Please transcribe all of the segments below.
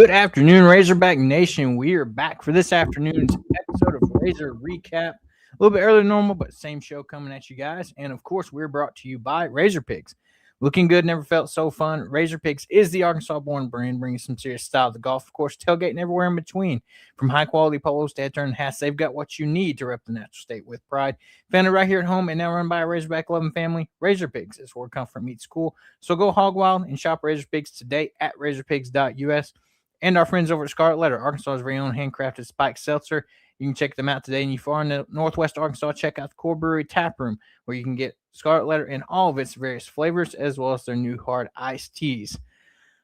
Good afternoon, Razorback Nation. We are back for this afternoon's episode of Razor Recap. A little bit earlier than normal, but same show coming at you guys. And of course, we're brought to you by Razor Pigs. Looking good, never felt so fun. Razor Pigs is the Arkansas-born brand, bringing some serious style to golf. Of course, tailgating everywhere in between. From high-quality polos to head-turn hats, they've got what you need to rep the natural state with pride. Founded right here at home and now run by a Razorback-loving family, Razor Pigs is where comfort meets cool. So go hog wild and shop Razor Pigs today at razorpigs.us. And our friends over at Scarlet Letter, Arkansas's very own handcrafted spiked seltzer. You can check them out today. And if you are in Northwest Arkansas, check out the Core Brewery Tap Room, where you can get Scarlet Letter in all of its various flavors, as well as their new hard iced teas.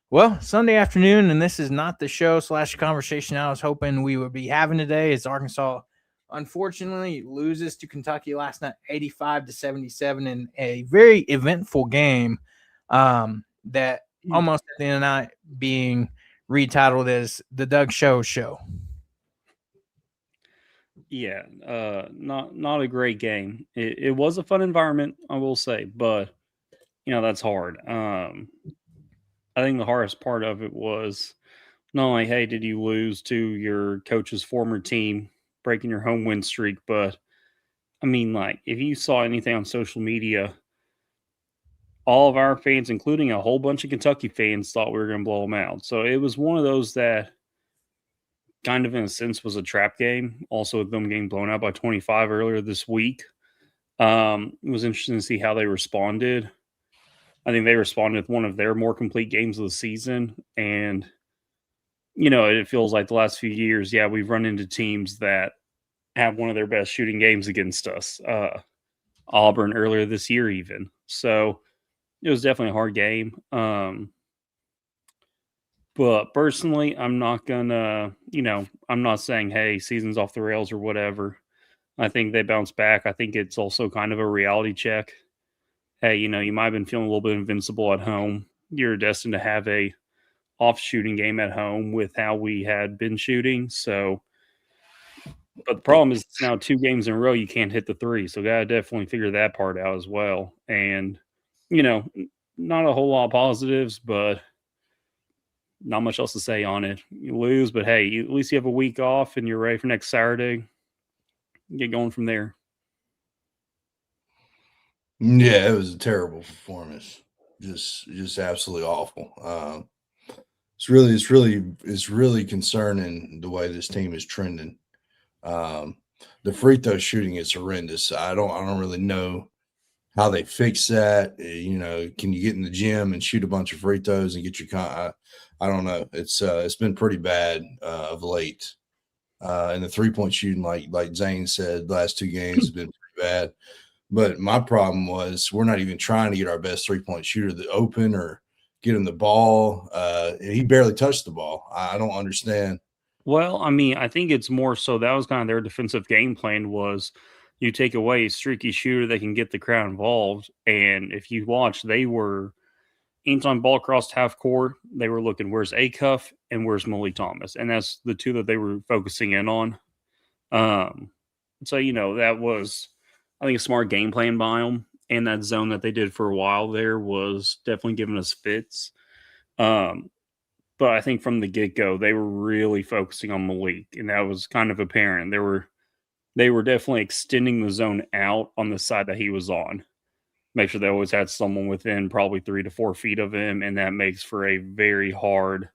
Well, Sunday afternoon, and this is not the show / conversation I was hoping we would be having today, as Arkansas unfortunately loses to Kentucky last night, 85-77, in a very eventful game that almost at the end of the night being retitled as the Doug Show. Yeah, not a great game. It was a fun environment, I will say, but that's hard. I think the hardest part of it was not only, hey, did you lose to your coach's former team, breaking your home win streak, but I mean, like, if you saw anything on social media, all of our fans, including a whole bunch of Kentucky fans, thought we were going to blow them out. So it was one of those that kind of, in a sense, was a trap game. Also, with them getting blown out by 25 earlier this week. It was interesting to see how they responded. I think they responded with one of their more complete games of the season. And, it feels like the last few years, we've run into teams that have one of their best shooting games against us. Auburn earlier this year even. So it was definitely a hard game. But personally, I'm not gonna, I'm not saying, hey, season's off the rails or whatever. I think they bounce back. I think it's also kind of a reality check. Hey, you might have been feeling a little bit invincible at home. You're destined to have a off shooting game at home with how we had been shooting. So, but the problem is it's now 2 games in a row you can't hit the three. So gotta definitely figure that part out as well. And, not a whole lot of positives, but not much else to say on it. You lose, but hey, at least you have a week off and you're ready for next Saturday. Get going from there. Yeah, it was a terrible performance. Just absolutely awful. It's really concerning the way this team is trending. The free throw shooting is horrendous. I don't really know how they fix that. Can you get in the gym and shoot a bunch of free throws and get your I don't know. It's been pretty bad of late. And the 3-point shooting, like Zane said, the last 2 games has been pretty bad. But my problem was we're not even trying to get our best 3-point shooter to open or get him the ball. He barely touched the ball. I don't understand. Well, I mean, I think it's more so that was kind of their defensive game plan was you take away a streaky shooter that can get the crowd involved. And if you watch, they were anytime ball crossed half court, they were looking, where's Acuff and where's Malik Thomas? And that's the 2 that they were focusing in on. So, that was, I think, a smart game plan by them. And that zone that they did for a while there was definitely giving us fits. But I think from the get-go, they were really focusing on Malik, and that was kind of apparent. They were definitely extending the zone out on the side that he was on. Make sure they always had someone within probably 3 to 4 feet of him, and that makes for a very hard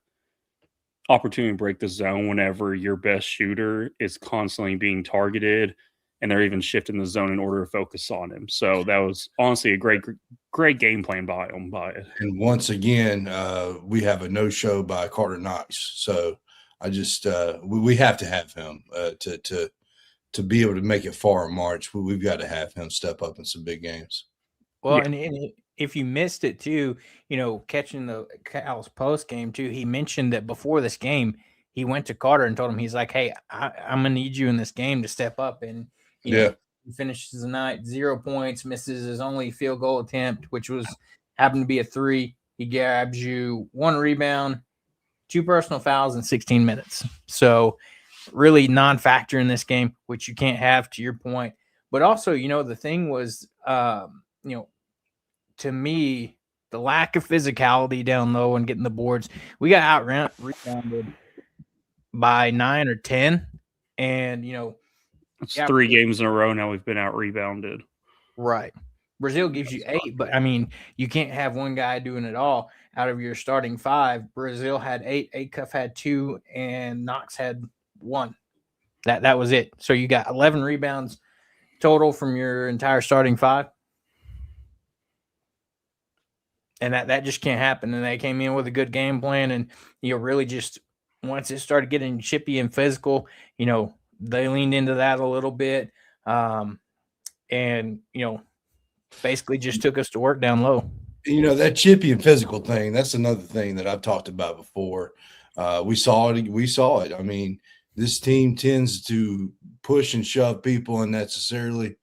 opportunity to break the zone whenever your best shooter is constantly being targeted, and they're even shifting the zone in order to focus on him. So that was honestly a great game plan by him. And once again, we have a no-show by Carter Knox. So I just we have to have him to be able to make it far in March. We've got to have him step up in some big games. Well, yeah. And if you missed it too, catching the Cal's post game too, he mentioned that before this game, he went to Carter and told him, he's like, hey, I'm going to need you in this game to step up. And he finishes the night 0 points, misses his only field goal attempt, which happened to be a 3. He grabs you 1 rebound, 2 personal fouls in 16 minutes. So really non-factor in this game, which you can't have, to your point. But also, the thing was, to me, the lack of physicality down low and getting the boards. We got rebounded by 9 or 10. And, It's 3 games in a row now we've been out rebounded. Right. Brazil gives you 8, but I mean, you can't have one guy doing it all. Out of your starting 5, Brazil had 8, Acuff had 2, and Knox had 1. That was it. So you got 11 rebounds total from your entire starting 5. And that just can't happen. And they came in with a good game plan, and really just once it started getting chippy and physical, they leaned into that a little bit, and basically just took us to work down low. That chippy and physical thing, that's another thing that I've talked about before. We saw it. I mean, this team tends to push and shove people unnecessarily.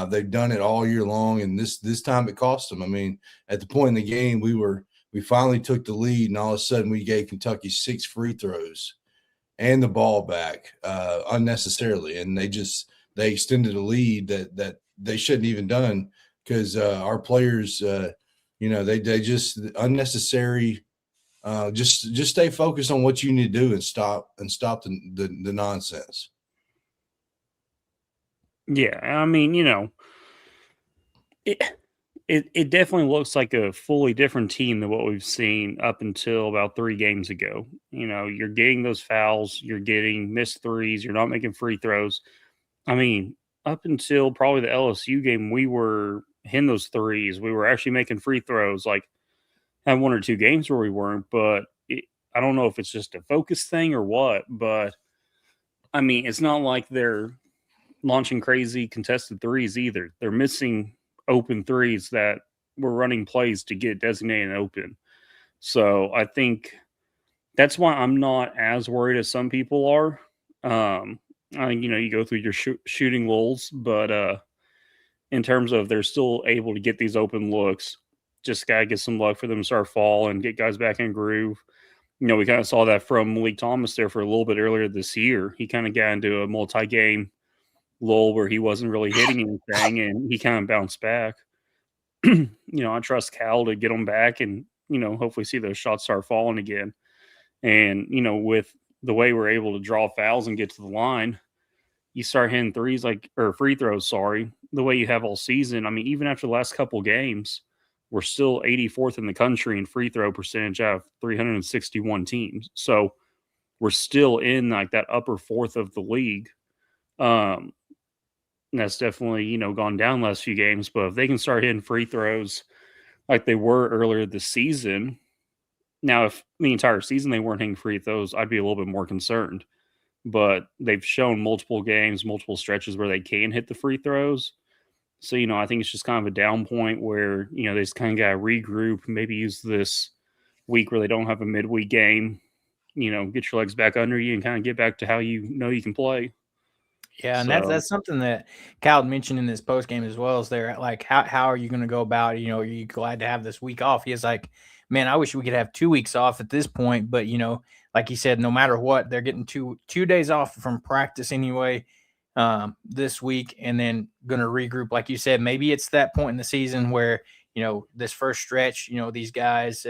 They've done it all year long, and this time it cost them. I mean, at the point in the game, we finally took the lead, and all of a sudden we gave Kentucky 6 free throws and the ball back unnecessarily, and they extended a lead that they shouldn't even done because our players, they just unnecessary. Just stay focused on what you need to do and stop the nonsense. Yeah, I mean, it definitely looks like a fully different team than what we've seen up until about 3 games ago. You're getting those fouls, you're getting missed threes, you're not making free throws. I mean, up until probably the LSU game, we were hitting those threes. We were actually making free throws. Like, had 1 or 2 games where we weren't, but I don't know if it's just a focus thing or what. But I mean, it's not like they're launching crazy contested threes either. They're missing open threes that we're running plays to get designated open. So I think that's why I'm not as worried as some people are. I think, you go through your shooting lulls, but in terms of they're still able to get these open looks, just got to get some luck for them to start fall and get guys back in groove. We kind of saw that from Malik Thomas there for a little bit earlier this year. He kind of got into a multi-game lull where he wasn't really hitting anything, and he kind of bounced back. I trust Cal to get him back and, hopefully see those shots start falling again. And, with the way we're able to draw fouls and get to the line, you start hitting free throws, the way you have all season. I mean, even after the last couple games, we're still 84th in the country in free throw percentage out of 361 teams. So we're still in like that upper fourth of the league. That's definitely, gone down last few games. But if they can start hitting free throws like they were earlier this season, now if the entire season they weren't hitting free throws, I'd be a little bit more concerned. But they've shown multiple games, multiple stretches where they can hit the free throws. So, I think it's just kind of a down point where, they just kind of got to regroup, maybe use this week where they don't have a midweek game, get your legs back under you and kind of get back to how you can play. Yeah, and that's something that Cal mentioned in this post game as well. Is there like how are you going to go about it? Are you glad to have this week off? He's like, man, I wish we could have 2 weeks off at this point, but like he said, no matter what, they're getting two days off from practice anyway this week, and then going to regroup. Like you said, maybe it's that point in the season where this first stretch, these guys,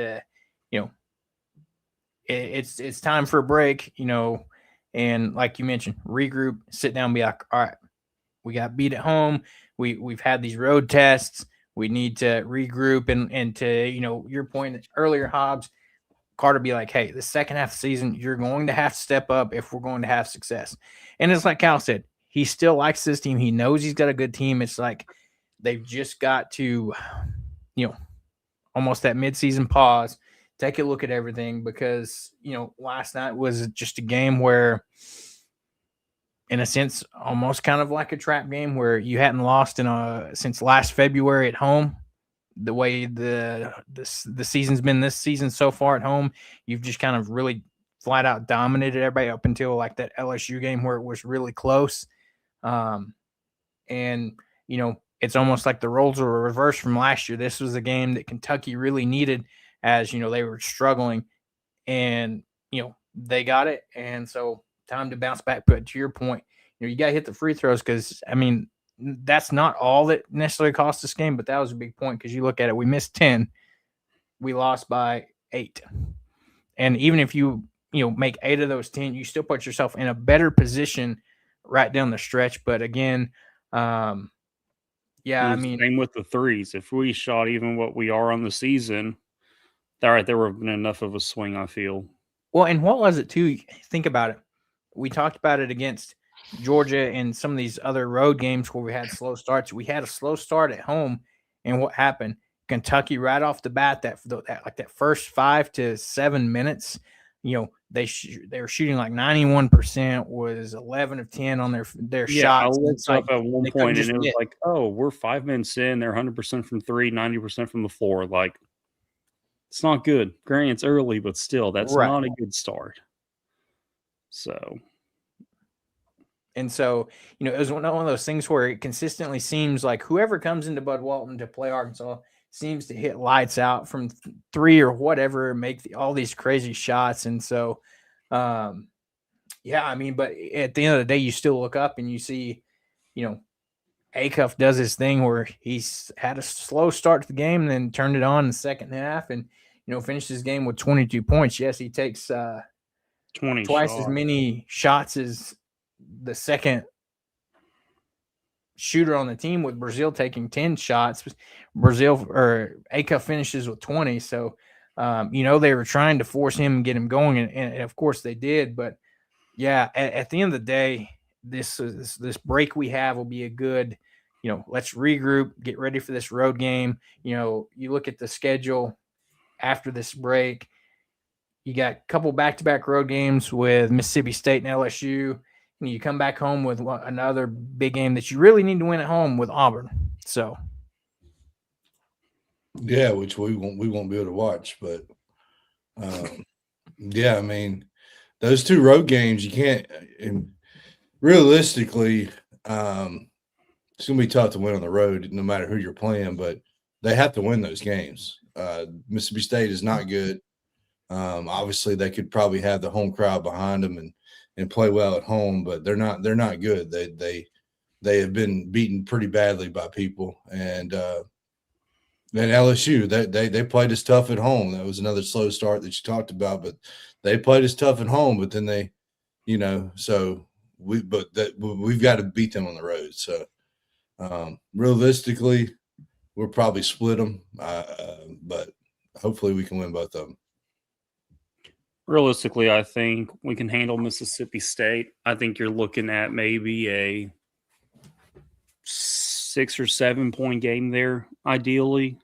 it's time for a break, and like you mentioned, regroup, sit down, be like, all right, we got beat at home. We've had these road tests. We need to regroup and to, your point earlier, Hobbs, Carter be like, hey, the second half of the season, you're going to have to step up if we're going to have success. And it's like Cal said, he still likes this team. He knows he's got a good team. It's like they've just got to, almost that midseason pause, take a look at everything because, last night was just a game where, in a sense, almost kind of like a trap game where you hadn't lost since last February at home. The way the season's been this season so far at home, you've just kind of really flat out dominated everybody up until like that LSU game where it was really close. And, it's almost like the roles were reversed from last year. This was a game that Kentucky really needed as, they were struggling and, they got it. And so time to bounce back. But to your point, you got to hit the free throws because, I mean, that's not all that necessarily cost this game, but that was a big point because you look at it, we missed 10. We lost by 8. And even if you make 8 of those 10, you still put yourself in a better position right down the stretch. But again, yeah, I mean, same with the threes. If we shot even what we are on the season, that right there would have been enough of a swing, I feel. well, and what was it too? Think about it. We talked about it against Georgia and some of these other road games where we had slow starts. We had a slow start at home, and what happened? Kentucky right off the bat, that first 5 to 7 minutes, they were shooting like 91%, was 11 of 10 on their Yeah, I shots. looked up at one point and it was hit. like, oh, we're 5 minutes in. They're 100% from 3, 90% from the floor. Like, it's not good. Granted, it's early, but still, that's Right. not a good start. So, And so, it was one of those things where it consistently seems like whoever comes into Bud Walton to play Arkansas seems to hit lights out from 3 or whatever, make all these crazy shots. And so, yeah, I mean, but at the end of the day, you still look up and you see, Acuff does his thing where he's had a slow start to the game and then turned it on in the second half and, finished his game with 22 points. Yes, he takes 20 twice shots. as many shots as the second shooter on the team, with Brazil taking 10 shots. Acuff finishes with 20. So, they were trying to force him and get him going. And of course they did. But yeah, at the end of the day, this break we have will be a good, let's regroup, get ready for this road game. You look at the schedule after this break, you got a couple back-to-back road games with Mississippi State and LSU. And you come back home with another big game that you really need to win at home with Auburn. So, yeah, which we won't be able to watch. But yeah, I mean, those 2 road games you can't. And realistically, it's gonna be tough to win on the road, no matter who you're playing. But they have to win those games. Mississippi State is not good. Obviously, they could probably have the home crowd behind them and play well at home, but they're not good. They have been beaten pretty badly by people. And then LSU, they played us tough at home. That was another slow start that you talked about, but they played us tough at home, but then they, so we've got to beat them on the road. So realistically, we'll probably split them, but hopefully we can win both of them. Realistically, I think we can handle Mississippi State. I think you're looking at maybe a 6 or 7 point game there, ideally.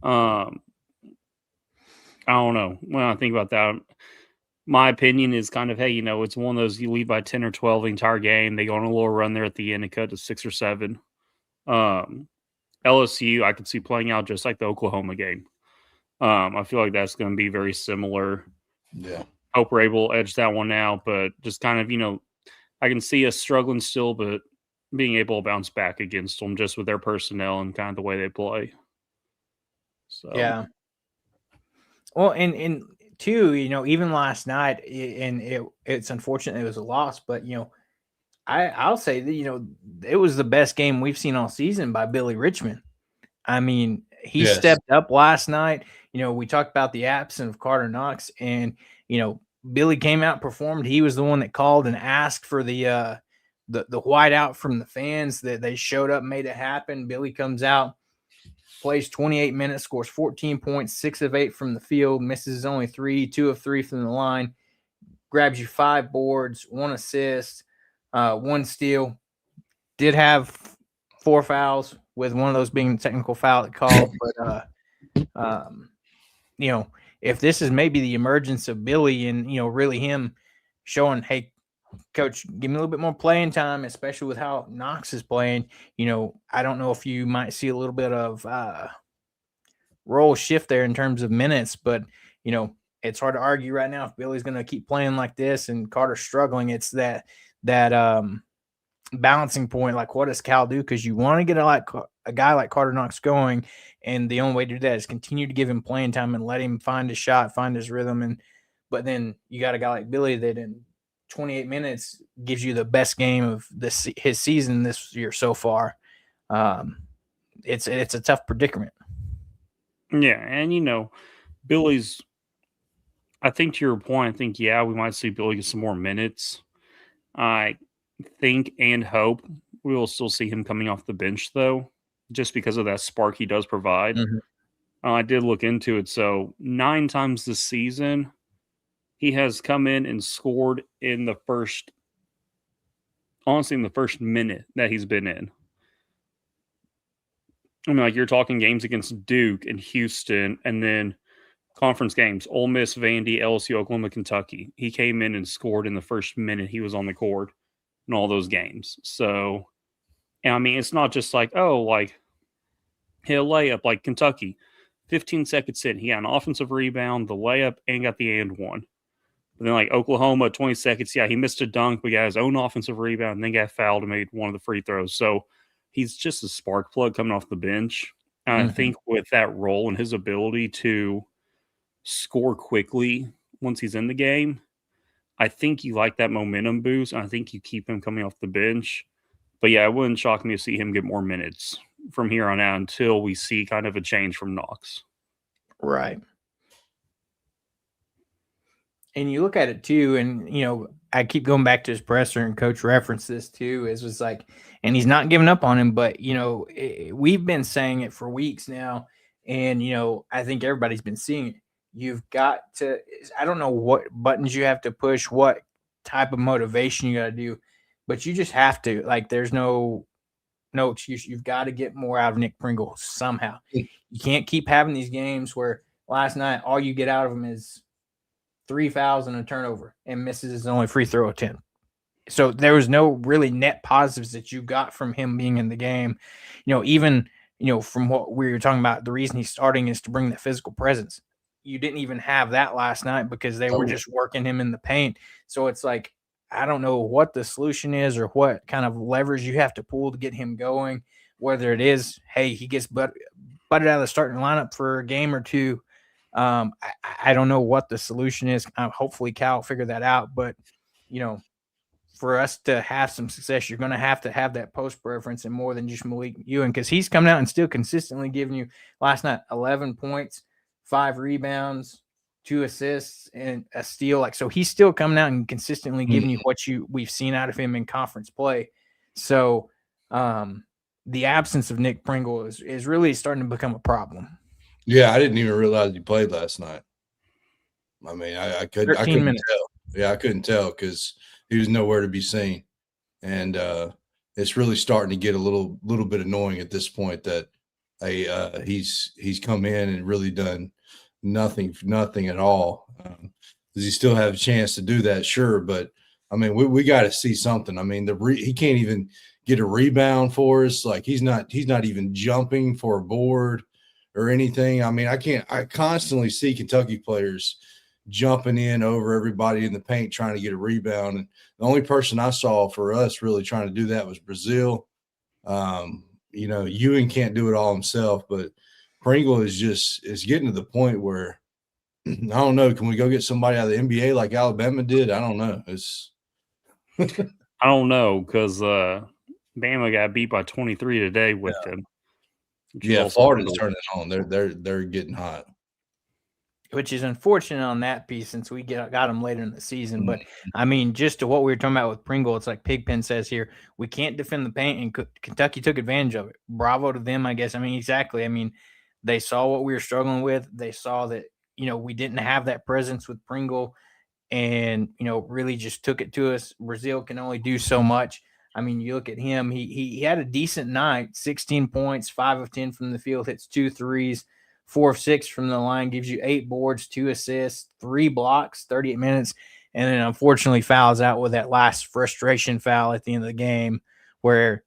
I don't know. When I think about that, my opinion is kind of, hey, it's one of those you lead by 10 or 12 the entire game. They go on a little run there at the end and cut to 6 or 7. LSU, I could see playing out just like the Oklahoma game. I feel like that's going to be very similar. Yeah. Hope we're able to edge that one out, but just kind of, I can see us struggling still, but being able to bounce back against them just with their personnel and kind of the way they play. So yeah. Well, and too, even last night, and it's unfortunate it was a loss, but I'll say that it was the best game we've seen all season by Billy Richmond. I mean, he stepped up last night. We talked about the absence of Carter Knox, and Billy came out, performed. He was the one that called and asked for the whiteout from the fans. That they showed up, made it happen. Billy comes out, plays 28 minutes, scores 14 points, 6 of 8 from the field, misses only 3, 2 of 3 from the line, grabs you 5 boards, 1 assist, 1 steal. Did have 4 fouls, with one of those being a technical foul that called. But if this is maybe the emergence of Billy and really him showing, hey, coach, give me a little bit more playing time, especially with how Knox is playing. I don't know if you might see a little bit of role shift there in terms of minutes, but it's hard to argue right now if Billy's going to keep playing like this and Carter's struggling. It's that balancing point. Like, what does Cal do? Because you want to get a guy like Carter Knox going, and the only way to do that is continue to give him playing time and let him find his shot, find his rhythm. But then you got a guy like Billy that in 28 minutes gives you the best game of his season this year so far. It's a tough predicament. Yeah, and Billy's I think to your point, I think, yeah, we might see Billy get some more minutes. I think and hope we will still see him coming off the bench, though, just because of that spark he does provide. I did look into it. So 9 times this season, he has come in and scored in the first minute that he's been in. I mean, like, you're talking games against Duke and Houston, and then conference games, Ole Miss, Vandy, LSU, Oklahoma, Kentucky. He came in and scored in the first minute he was on the court in all those games. So, and I mean, it's not just like, oh, like, hit a layup like Kentucky. 15 seconds in, he got an offensive rebound, the layup, and got the and one. But then, like, Oklahoma, 20 seconds, yeah, he missed a dunk, but got his own offensive rebound, and then got fouled and made one of the free throws. So he's just a spark plug coming off the bench. And I think with that role and his ability to score quickly once he's in the game, I think you like that momentum boost, and I think you keep him coming off the bench. But yeah, it wouldn't shock me to see him get more minutes from here on out until we see kind of a change from Knox. Right. And you look at it too, and you know, I keep going back to his presser, and Coach referenced this too. It was like, and he's not giving up on him, but you know, we've been saying it for weeks now, and you know, I think everybody's been seeing it. You've got to, I don't know what buttons you have to push, what type of motivation you got to do, but you just have to, like, there's no excuse. You've got to get more out of Nick Pringle somehow. You can't keep having these games where last night all you get out of him is 3 fouls and a turnover and misses his only free throw attempt. So there was no really net positives that you got from him being in the game. You know, even, you know, from what we were talking about, the reason he's starting is to bring the physical presence. You didn't even have that last night because they were just working him in the paint. So it's like, I don't know what the solution is or what kind of levers you have to pull to get him going, whether it is, hey, he gets butted out of the starting lineup for a game or two. I don't know what the solution is. Hopefully Cal will figure that out. But, you know, for us to have some success, you're going to have that post preference and more than just Malik Ewing, because he's coming out and still consistently giving you last night 11 points, 5 rebounds, 2 assists, and a steal. Like, so he's still coming out and consistently giving you what we've seen out of him in conference play. So the absence of Nick Pringle is really starting to become a problem. Yeah, I didn't even realize he played last night. I mean, I couldn't tell. Yeah, I couldn't tell because he was nowhere to be seen, and it's really starting to get a little bit annoying at this point that he's come in and really done nothing at all. Does he still have a chance to do that? Sure, but I mean, we got to see something. I mean, he can't even get a rebound for us. Like, he's not even jumping for a board or anything. I mean, I constantly see Kentucky players jumping in over everybody in the paint trying to get a rebound. And the only person I saw for us really trying to do that was Brazil. You know, Ewing can't do it all himself, but Pringle is getting to the point where, I don't know, can we go get somebody out of the NBA like Alabama did? I don't know. I don't know, because Bama got beat by 23 today with them. Yeah, Florida's turning on. They're getting hot, which is unfortunate on that piece since we got them later in the season. But I mean, just to what we were talking about with Pringle, it's like Pigpen says here, we can't defend the paint, and Kentucky took advantage of it. Bravo to them, I guess. I mean, exactly. I mean, they saw what we were struggling with. They saw that, you know, we didn't have that presence with Pringle, and, you know, really just took it to us. Brazil can only do so much. I mean, you look at him, he had a decent night, 16 points, 5 of 10 from the field, hits 2 threes, 4 of 6 from the line, gives you 8 boards, 2 assists, 3 blocks, 38 minutes, and then unfortunately fouls out with that last frustration foul at the end of the game where,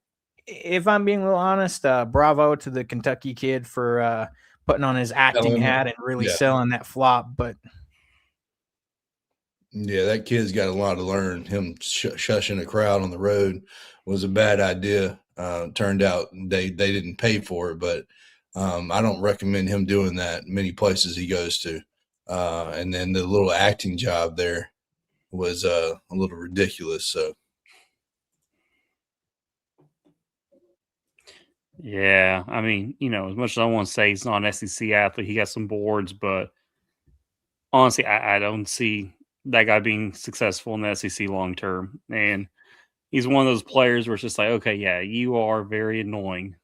if I'm being a little honest, bravo to the Kentucky kid for putting on his acting hat and really selling that flop. But yeah, that kid's got a lot to learn. Him shushing a crowd on the road was a bad idea. Turned out they didn't pay for it, but I don't recommend him doing that many places he goes to. And then the little acting job there was a little ridiculous. So, yeah, I mean, you know, as much as I want to say he's not an SEC athlete, he got some boards, but honestly, I don't see that guy being successful in the SEC long term. And he's one of those players where it's just like, okay, yeah, you are very annoying.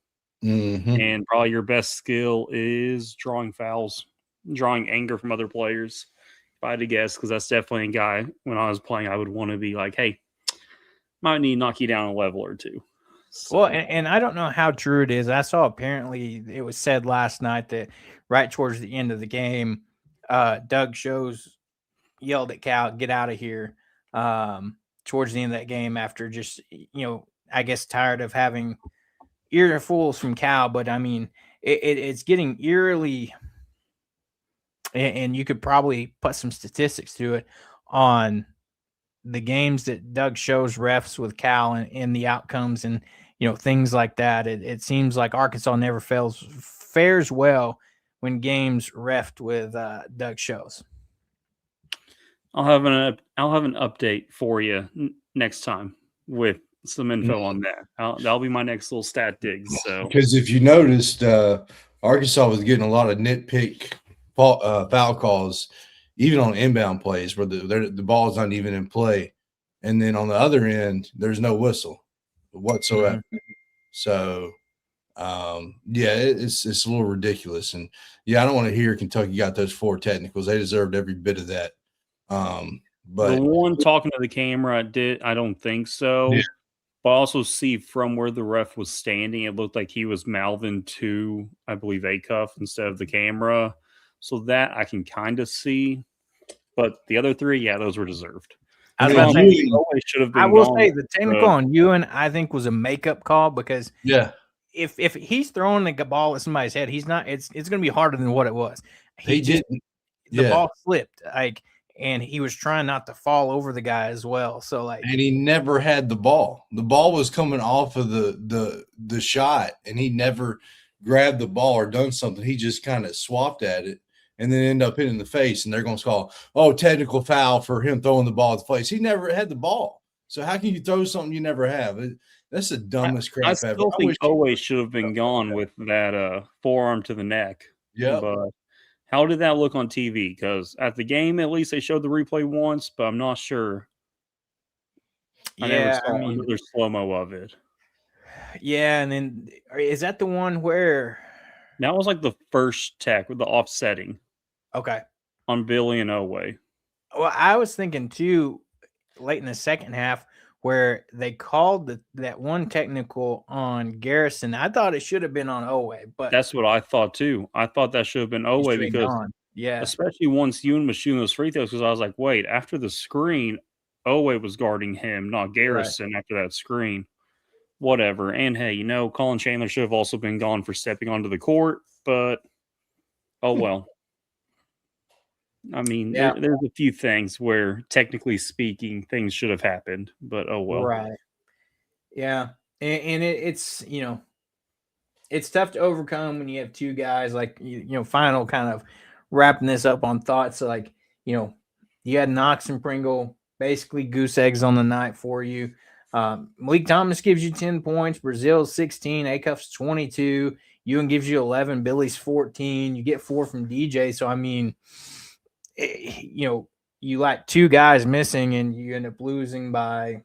Mm-hmm. And probably your best skill is drawing fouls, drawing anger from other players. If I had to guess, because that's definitely a guy when I was playing, I would want to be like, hey, might need to knock you down a level or two. So. Well, and I don't know how true it is. I saw apparently it was said last night that right towards the end of the game, Doug Shows yelled at Cal, "Get out of here!" Towards the end of that game, after just I guess tired of having earfuls from Cal. But I mean, it's getting eerily, and you could probably put some statistics to it on the games that Doug shows refs with Cal and the outcomes and things like that. It seems like Arkansas never fares well when games refed with Doug shows. I'll have an update for you next time with some info on that. That'll be my next little stat dig. So because if you noticed, Arkansas was getting a lot of nitpick foul calls, even on inbound plays where the ball's not even in play, and then on the other end, there's no whistle whatsoever. Mm-hmm. So, yeah, it's a little ridiculous, and yeah, I don't want to hear Kentucky got those 4 technicals. They deserved every bit of that. But the one talking to the camera, I don't think so. Yeah. But I also see from where the ref was standing, it looked like he was mouthing to, I believe, Acuff instead of the camera. So that I can kind of see. But the other 3, yeah, those were deserved. I will say the technical on Ewan, I think, was a makeup call because if he's throwing the ball at somebody's head, he's not. It's going to be harder than what it was. The ball slipped, and he was trying not to fall over the guy as well. So and he never had the ball. The ball was coming off of the shot, and he never grabbed the ball or done something. He just kind of swapped at it and then end up hitting the face. And they're going to call, technical foul for him throwing the ball at the face. He never had the ball. So how can you throw something you never have? That's the dumbest crap ever. I still think Owe should have been gone with that forearm to the neck. Yeah, but how did that look on TV? Because at the game, at least they showed the replay once, but I'm not sure. I never saw another slow-mo of it. Yeah, and then is that the one where that was like the first tech with the offsetting? Okay, on Billy and Owe. Well, I was thinking too, late in the second half, where they called that one technical on Garrison. I thought it should have been on Owe, but that's what I thought too. I thought that should have been Owe because, especially once Ewan was shooting those free throws, because I was like, wait, after the screen, Owe was guarding him, not Garrison. After that screen, whatever. And hey, Colin Chandler should have also been gone for stepping onto the court, but oh well. I mean, there's a few things where, technically speaking, things should have happened, but oh well. Right. Yeah, and it's it's tough to overcome when you have 2 guys like final kind of wrapping this up on thoughts. So you had Knox and Pringle basically goose eggs on the night for you. Malik Thomas gives you 10 points, Brazil's 16, Acuff's 22, Ewan gives you 11, Billy's 14. You get 4 from DJ. So I mean, you like 2 guys missing and you end up losing by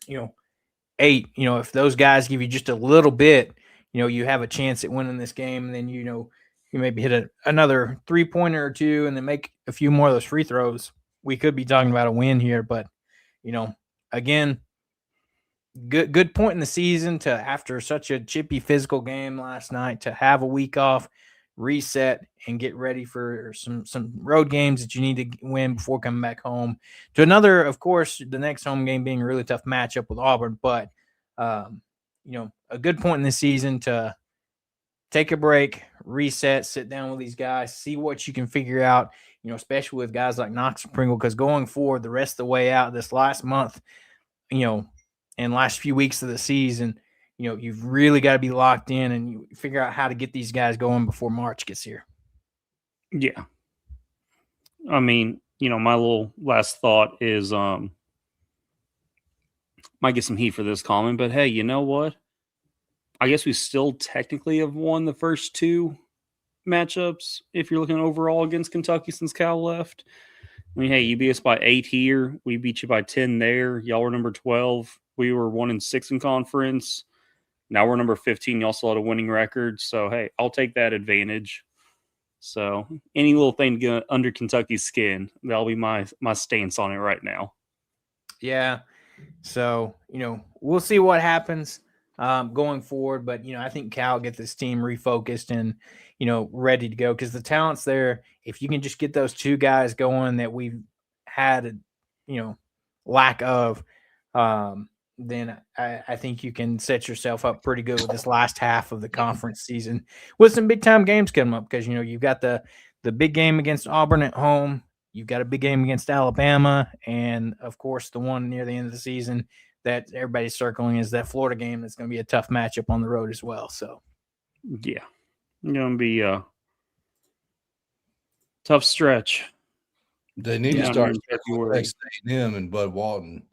8. If those guys give you just a little bit, you have a chance at winning this game. And then you maybe hit another 3-pointer or 2 and then make a few more of those free throws. We could be talking about a win here, but again, good point in the season to, after such a chippy physical game last night, to have a week off, reset, and get ready for some road games that you need to win before coming back home to another, of course, the next home game being a really tough matchup with Auburn. But a good point in the season to take a break, reset, sit down with these guys, see what you can figure out, especially with guys like Knox and Pringle, because going forward the rest of the way out this last month, and last few weeks of the season, you've really got to be locked in and you figure out how to get these guys going before March gets here. Yeah. I mean, my little last thought is, might get some heat for this comment, but hey, you know what? I guess we still technically have won the first 2 matchups if you're looking overall against Kentucky since Cal left. I mean, hey, you beat us by 8 here. We beat you by 10 there. Y'all were number 12. We were 1-6 in conference. Now we're number 15. Y'all still had a winning record. So, hey, I'll take that advantage. So, any little thing to get under Kentucky's skin, that'll be my stance on it right now. Yeah. So, we'll see what happens going forward. But, I think Cal get this team refocused and, ready to go because the talent's there. If you can just get those two guys going that we've had, lack of, then I think you can set yourself up pretty good with this last half of the conference season with some big time games coming up because, you've got the big game against Auburn at home. You've got a big game against Alabama. And, of course, the one near the end of the season that everybody's circling is that Florida game that's going to be a tough matchup on the road as well. So, yeah, going to be a tough stretch. They need to start next A&M and Bud Walton.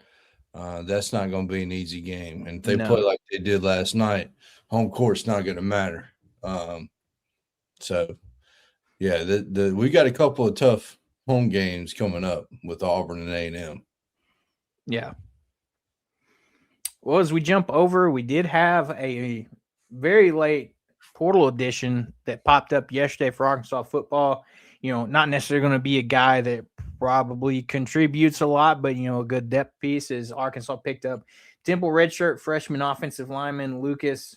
That's not going to be an easy game. And if they play like they did last night, home court's not going to matter. So, yeah, we got a couple of tough home games coming up with Auburn and A&M. Yeah. Well, as we jump over, we did have a very late portal edition that popped up yesterday for Arkansas football. Not necessarily going to be a guy that probably contributes a lot, but, a good depth piece is Arkansas picked up Temple redshirt freshman offensive lineman Lucas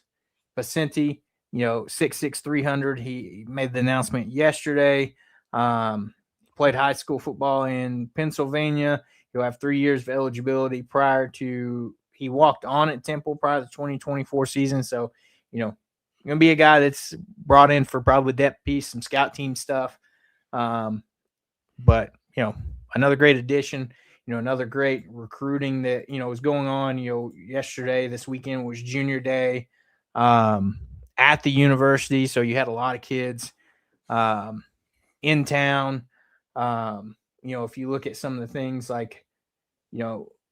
Pacenti, 6'6", 300. He made the announcement yesterday. Played high school football in Pennsylvania. He'll have 3 years of eligibility prior to he walked on at Temple prior to the 2024 season. So, going to be a guy that's brought in for probably depth piece, some scout team stuff. But, another great addition, another great recruiting that, was going on, yesterday, this weekend was junior day at the university. So you had a lot of kids in town. If you look at some of the things like,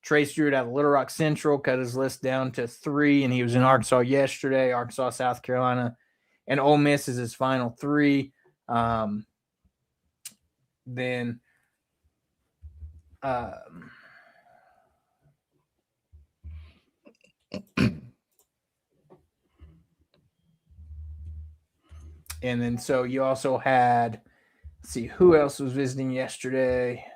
Trey Stewart out of Little Rock Central cut his list down to 3, and he was in Arkansas yesterday, Arkansas, South Carolina, and Ole Miss is his final 3. Then and then so you also had, let's see, who else was visiting yesterday?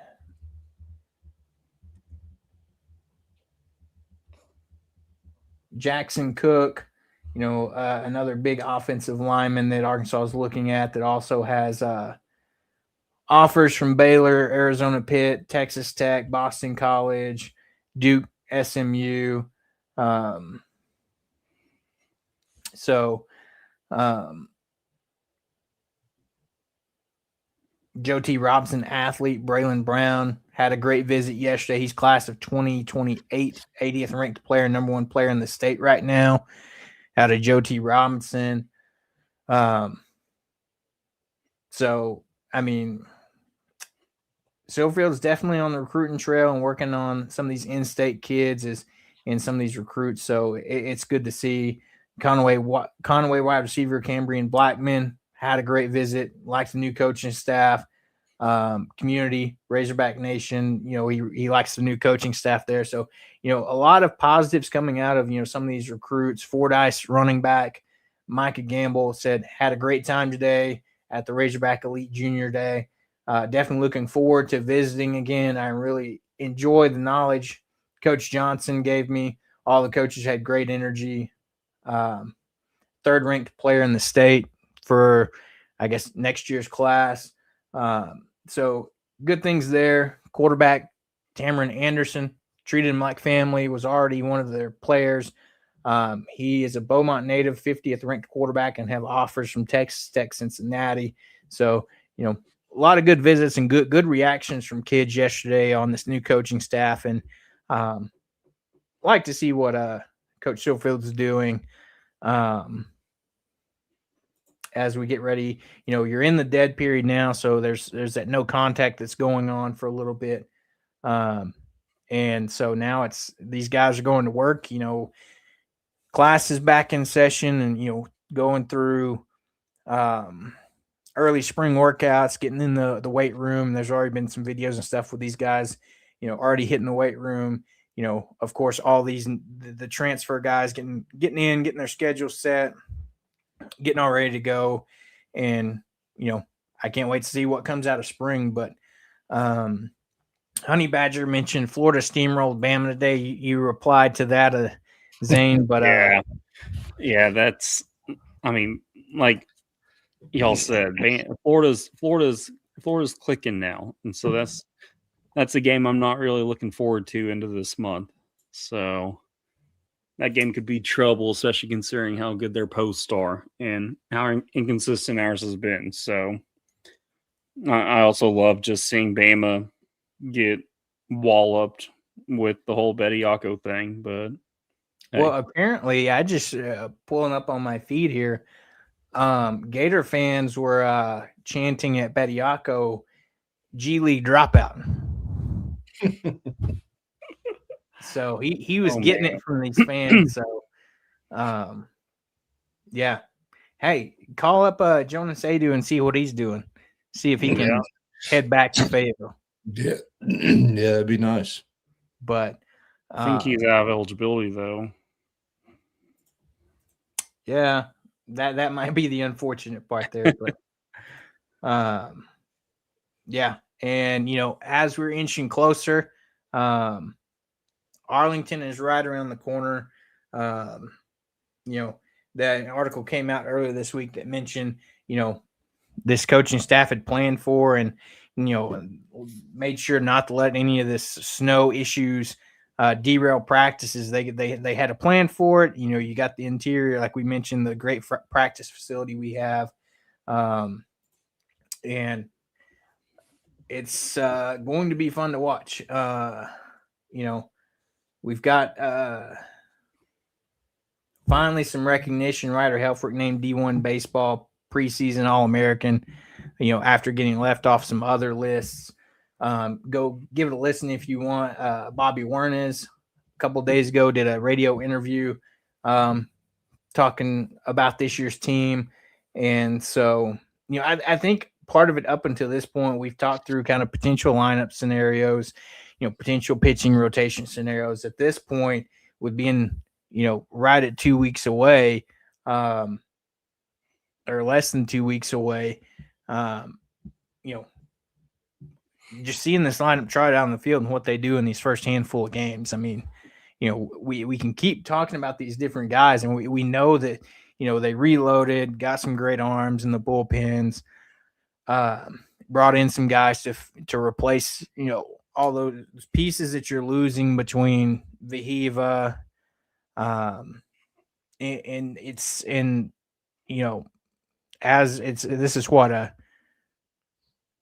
Jackson Cook, another big offensive lineman that Arkansas is looking at that also has offers from Baylor, Arizona Pitt, Texas Tech, Boston College, Duke, SMU. Joe T. Robinson athlete, Braylon Brown, had a great visit yesterday. He's class of 2028, 80th ranked player, number 1 player in the state right now, out of Joe T. Robinson. Silverfield's definitely on the recruiting trail and working on some of these in-state kids and some of these recruits. So it's good to see. Conway wide receiver Cambrian Blackman had a great visit, liked the new coaching staff, community, Razorback Nation. He likes the new coaching staff there. So, a lot of positives coming out of, some of these recruits. Fordyce running back Micah Gamble said, had a great time today at the Razorback Elite Junior Day. Definitely looking forward to visiting again. I really enjoy the knowledge Coach Johnson gave me. All the coaches had great energy. 3rd-ranked player in the state for, I guess, next year's class. So good things there. Quarterback Tamarin Anderson treated him like family, was already one of their players. He is a Beaumont native, 50th ranked quarterback, and have offers from Texas Tech, Cincinnati. So, a lot of good visits and good reactions from kids yesterday on this new coaching staff. And like to see what Coach Silverfield's doing as we get ready. You're in the dead period now, so there's that no contact that's going on for a little bit. And so now it's these guys are going to work. Class is back in session and, going through early spring workouts, getting in the weight room. There's already been some videos and stuff with these guys, already hitting the weight room. Of course, all these the transfer guys getting in, getting their schedule set, getting all ready to go. And, I can't wait to see what comes out of spring. But Honey Badger mentioned Florida steamrolled Bama today. You replied to that, Zane, but yeah, that's, I mean, like y'all said, Florida's clicking now, and so that's a game I'm not really looking forward to into this month. So that game could be trouble, especially considering how good their posts are and how inconsistent ours has been. So I also love just seeing Bama get walloped with the whole Bediako thing. But well, apparently, I just pulling up on my feed here. Gator fans were chanting at Bediako, G League dropout. So he was getting it from these fans. So, yeah. Hey, call up Jonas Adu and see what he's doing. See if he can head back to Fayetteville. Yeah, yeah, that'd be nice. But I think he's out of eligibility, though. Yeah, that might be the unfortunate part there. But yeah, and as we're inching closer, Arlington is right around the corner. That article came out earlier this week that mentioned, this coaching staff had planned for and, made sure not to let any of this snow issues derail practices. They had a plan for it. You got the interior, like we mentioned, the great practice facility we have. And it's going to be fun to watch. We've got finally some recognition. Ryder Helfrich named D1 baseball preseason All-American, after getting left off some other lists. Go give it a listen if you want. Bobby Wernes a couple of days ago did a radio interview talking about this year's team. And so, I think part of it up until this point, we've talked through kind of potential lineup scenarios, potential pitching rotation scenarios. At this point, with being, right at 2 weeks away, or less than 2 weeks away, just seeing this lineup try it out on the field and what they do in these first handful of games. I mean, we can keep talking about these different guys, and we know that, they reloaded, got some great arms in the bullpens, brought in some guys to replace, all those pieces that you're losing between Vahiva, and it's in, this is what, a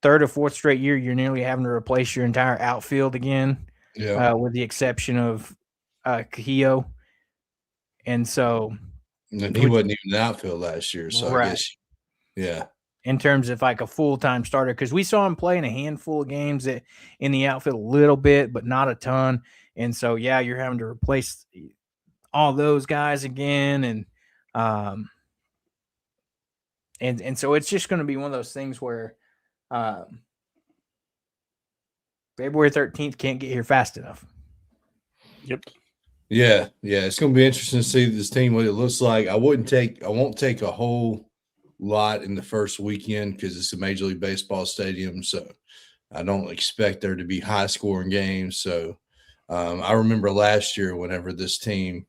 third or fourth straight year you're nearly having to replace your entire outfield again, with the exception of Cahillo. And so, and he wasn't even in the outfield last year, so right. I guess, yeah. In terms of like a full-time starter, because we saw him play in a handful of games in the outfield a little bit, but not a ton. And so, yeah, you're having to replace all those guys again, and so it's just going to be one of those things where February 13th can't get here fast enough. Yep. Yeah, it's going to be interesting to see this team, what it looks like. I won't take a whole lot in the first weekend because it's a Major League Baseball stadium, so I don't expect there to be high-scoring games. So I remember last year whenever this team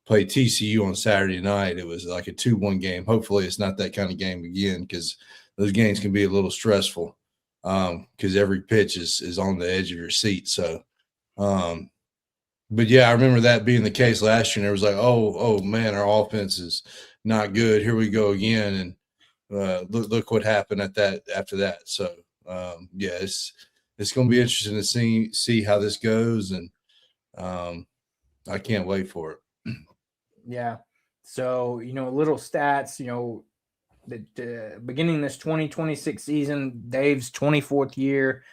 played TCU on Saturday night, it was like a 2-1 game. Hopefully it's not that kind of game again because those games can be a little stressful because every pitch is on the edge of your seat. So but yeah, I remember that being the case last year, and it was like, oh man, our offense is not good. Here we go again, and look what happened after that. So yeah, it's going to be interesting to see how this goes, and I can't wait for it. Yeah. So little stats. That beginning this 2026 season, Dave's 24th year.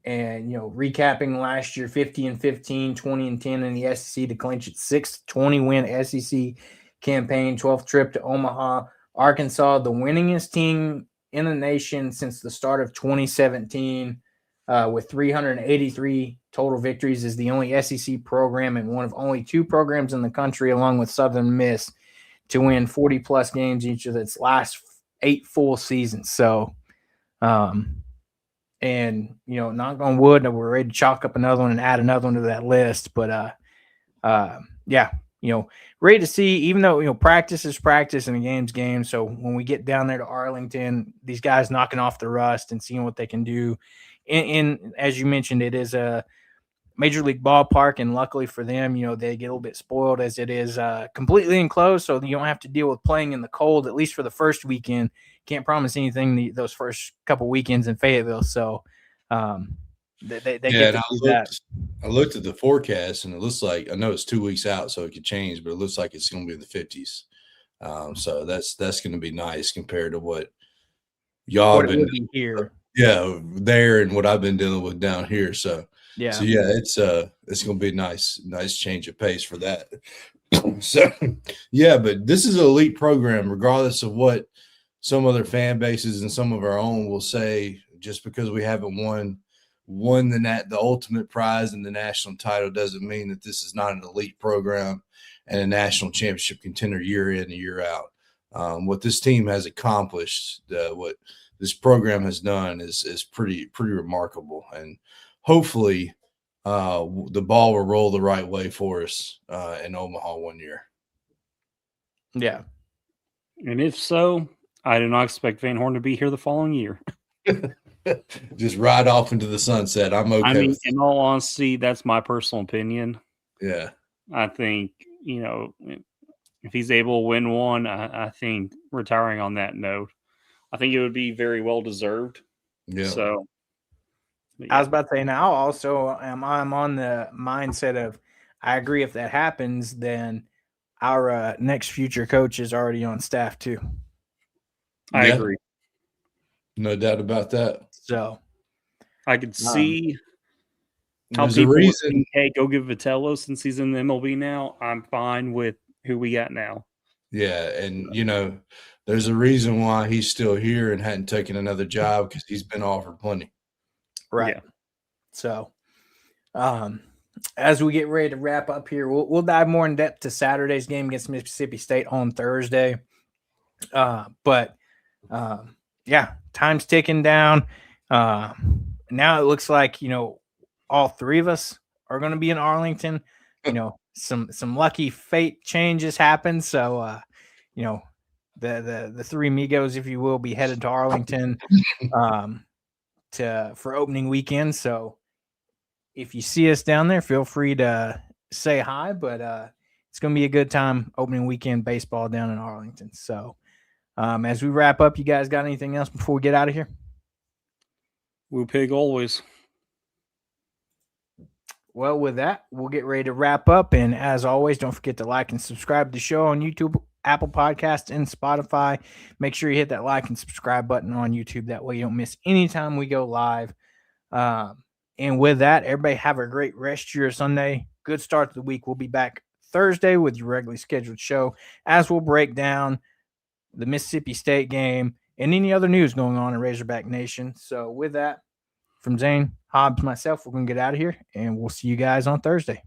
And, recapping last year, 50-15, 20-10 in the SEC to clinch its 6th 20-win SEC campaign, 12th trip to Omaha, Arkansas, the winningest team in the nation since the start of 2017, with 383 total victories, is the only SEC program and one of only 2 programs in the country, along with Southern Miss, to win 40-plus games each of its last 8 full seasons. So, and, knock on wood, we're ready to chalk up another one and add another one to that list. But, yeah, ready to see, even though, practice is practice and the game's game. So when we get down there to Arlington, these guys knocking off the rust and seeing what they can do. And as you mentioned, it is a major league ballpark, and luckily for them, they get a little bit spoiled as it is completely enclosed, so you don't have to deal with playing in the cold, at least for the first weekend. Can't promise anything those first couple weekends in Fayetteville, so they get to do that. I looked at the forecast, and it looks like, I know it's 2 weeks out, so it could change, but it looks like it's going to be in the 50s. So that's going to be nice compared to what y'all have been here. Yeah, there, and what I've been dealing with down here. So yeah, it's going to be a nice change of pace for that. So yeah, but this is an elite program, regardless of what some other fan bases and some of our own will say. Just because we haven't won the ultimate prize and the national title doesn't mean that this is not an elite program and a national championship contender year in and year out. What this team has accomplished, what this program has done is pretty remarkable, and hopefully the ball will roll the right way for us in Omaha one year. Yeah. And if so, I do not expect Van Horn to be here the following year. Just ride off into the sunset. I'm okay. I mean, in all honesty, that's my personal opinion. Yeah. I think, if he's able to win one, I think retiring on that note, I think it would be very well deserved. Yeah. So I was about to say, now also I'm on the mindset of, I agree, if that happens, then our next future coach is already on staff too. I agree. No doubt about that. So I could see how there's people a reason. Think, hey, go give Vitello since he's in the MLB now. I'm fine with who we got now. Yeah, and there's a reason why he's still here and hadn't taken another job, because he's been offered plenty. Right. Yeah. So, as we get ready to wrap up here, we'll dive more in depth to Saturday's game against Mississippi State on Thursday. But time's ticking down. Now it looks like, all 3 of us are going to be in Arlington. Some lucky fate changes happen. So, the 3 amigos, if you will, be headed to Arlington for opening weekend. So if you see us down there, feel free to say hi, but it's going to be a good time opening weekend baseball down in Arlington. So as we wrap up, you guys got anything else before we get out of here? Woo pig always. Well, with that, we'll get ready to wrap up. And as always, don't forget to like and subscribe to the show on YouTube, Apple Podcasts, and Spotify. Make sure you hit that like and subscribe button on YouTube. That way you don't miss any time we go live. And with that, everybody have a great rest of your Sunday. Good start to the week. We'll be back Thursday with your regularly scheduled show, as we'll break down the Mississippi State game and any other news going on in Razorback Nation. So with that, from Zane, Hobbs, myself, we're going to get out of here, and we'll see you guys on Thursday.